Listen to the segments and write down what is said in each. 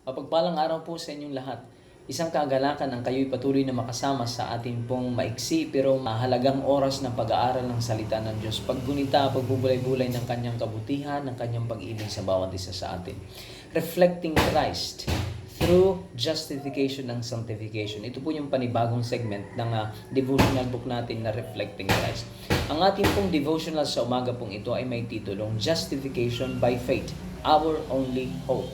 Mapagpalang araw po sa inyong lahat. Isang kagalakan ang kayo'y patuloy na makasama sa ating pong maiksi pero mahalagang oras ng pag-aaral ng salita ng Diyos. Paggunita, pagbubulay-bulay ng kanyang kabutihan, ng kanyang pag-ibig sa bawat isa sa atin. Reflecting Christ through justification and sanctification. Ito po yung panibagong segment ng devotional book natin na Reflecting Christ. Ang ating pong devotional sa umaga pong ito ay may titulong Justification by Faith, Our Only Hope.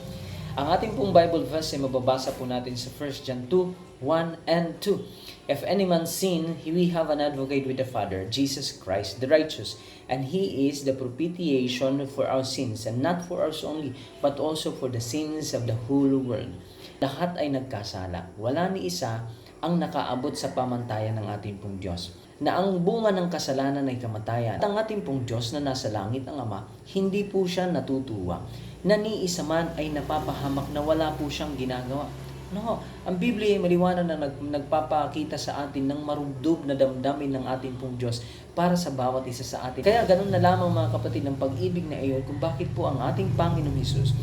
Ang ating pong Bible verse ay mababasa po natin sa 1 John 2, 1 and 2. If any man sin, we have an advocate with the Father, Jesus Christ the righteous, and He is the propitiation for our sins, and not for ours only, but also for the sins of the whole world. Lahat ay nagkasala. Wala ni isa ang nakaabot sa pamantayan ng ating pong Diyos, na ang bunga ng kasalanan ay kamatayan. At ang ating pong Diyos na nasa langit, ang Ama, hindi po siya natutuwa na ni isa man ay napapahamak na wala po siyang ginagawa. No, ang Biblia ay maliwanag na nagpapakita sa atin ng marubdob na damdamin ng ating pong Diyos para sa bawat isa sa atin. Kaya ganun na lamang mga kapatid ng pag-ibig na iyon kung bakit po ang ating Panginoong Hesus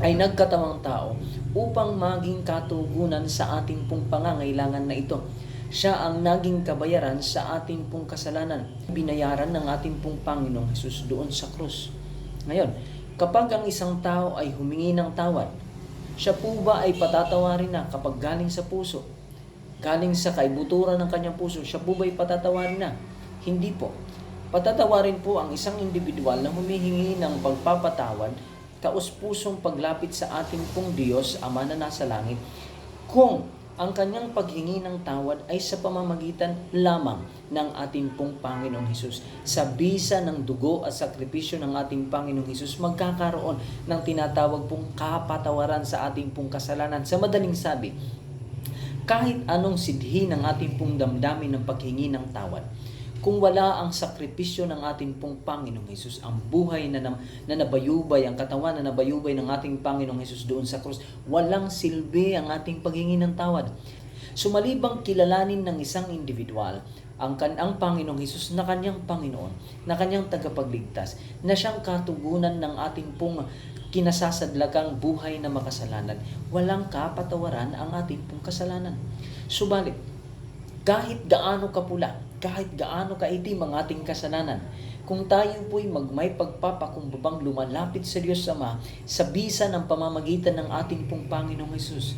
ay nagkatawang tao upang maging katugunan sa ating pong pangangailangan na ito. Siya ang naging kabayaran sa ating pong kasalanan. Binayaran ng ating pong Panginoong Hesus doon sa krus. Ngayon, kapag ang isang tao ay humingi ng tawad, siya po ba ay patatawarin na kapag galing sa puso? Galing sa kaibuturan ng kanyang puso, siya po ba ay patatawarin na? Hindi po. Patatawarin po ang isang individual na humihingi ng pagpapatawad, taos-pusong paglapit sa ating pong Diyos, Ama na nasa langit, kung ang kanyang paghingi ng tawad ay sa pamamagitan lamang ng ating pong Panginoong Hesus. Sa bisa ng dugo at sakripisyo ng ating Panginoong Hesus, magkakaroon ng tinatawag pong kapatawaran sa ating pong kasalanan. Sa madaling sabi, kahit anong sidhi ng ating pong damdamin ng paghingi ng tawad, kung wala ang sakripisyo ng ating pong Panginoong Hesus, ang buhay na nabayubay, ang katawan na nabayubay ng ating Panginoong Hesus doon sa krus, walang silbi ang ating paghingi ng tawad. Sumalibang kilalanin ng isang individual ang Panginoong Hesus na kanyang Panginoon, na kanyang tagapagligtas, na siyang katugunan ng ating pong kinasasadlakang buhay na makasalanan, walang kapatawaran ang ating pong kasalanan. Subalit, kahit gaano kapula, kahit gaano kaitim ang ating kasalanan, kung tayo po'y may pagpapakumbabang lumalapit sa Diyos Ama sa bisa ng pamamagitan ng ating pong Panginoong Hesus,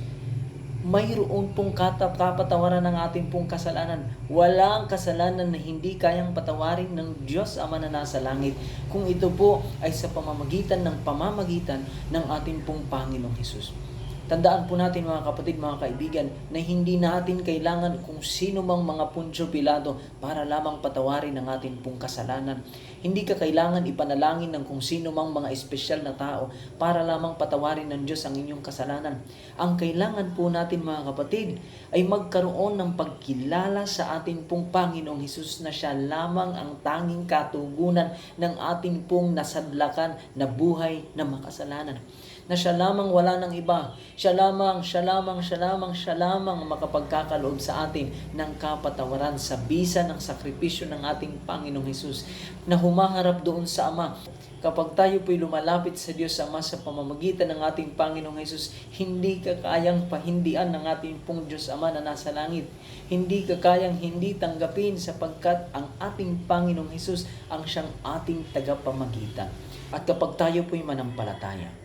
mayroon pong kapatawaran ng ating pong kasalanan. Walang kasalanan na hindi kayang patawarin ng Diyos Ama na nasa langit kung ito po ay sa pamamagitan ng ating pong Panginoong Hesus. Tandaan po natin mga kapatid, mga kaibigan, na hindi natin kailangan kung sino mang mga Poncio Pilato para lamang patawarin ang ating pong kasalanan. Hindi ka kailangan ipanalangin ng kung sino mang mga espesyal na tao para lamang patawarin ng Diyos ang inyong kasalanan. Ang kailangan po natin mga kapatid ay magkaroon ng pagkilala sa ating pong Panginoong Hesus na siya lamang ang tanging katugunan ng ating pong nasadlakan na buhay na makasalanan. Na siya lamang, wala ng iba. Siya lamang ang makapagkakaloob sa atin ng kapatawaran sa bisa ng sakripisyo ng ating Panginoong Hesus na humaharap doon sa Ama. Kapag tayo po'y lumalapit sa Diyos Ama sa pamamagitan ng ating Panginoong Hesus, hindi ka kayang pahindian ng ating pong Diyos Ama na nasa langit. Hindi ka kayang hindi tanggapin sapagkat ang ating Panginoong Hesus ang siyang ating tagapamagitan. At kapag tayo po'y manampalataya,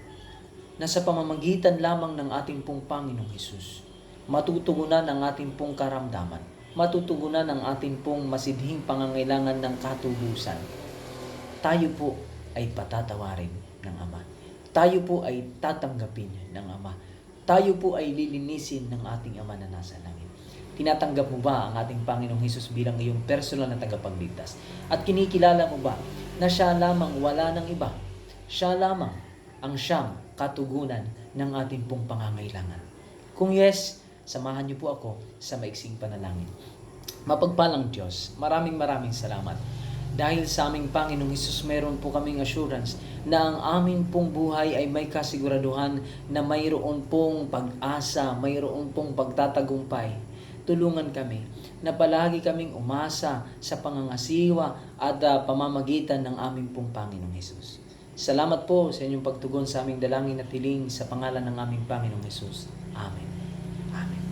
na sa pamamagitan lamang ng ating pong Panginoong Hesus, matutugunan ang ating pong karamdaman, matutugunan ang ating pong masidhing pangangailangan ng katubusan. Tayo po ay patatawarin ng Ama. Tayo po ay tatanggapin ng Ama. Tayo po ay lilinisin ng ating Ama na nasa langit. Tinatanggap mo ba ang ating Panginoong Hesus bilang iyong personal na tagapagligtas? At kinikilala mo ba na siya lamang, wala ng iba? Siya lamang ang siyang katugunan ng ating pong pangangailangan. Kung yes, samahan niyo po ako sa maiksing panalangin. Mapagpalang Diyos, maraming salamat. Dahil sa aming Panginoong Hesus, meron po kaming assurance na ang amin pong buhay ay may kasiguraduhan na mayroon pong pag-asa, mayroon pong pagtatagumpay. Tulungan kami na palagi kaming umasa sa pangangasiwa at pamamagitan ng aming pong Panginoong Hesus. Salamat po sa inyong pagtugon sa aming dalangin at hiling sa pangalan ng aming Panginoong Hesus. Amen. Amen.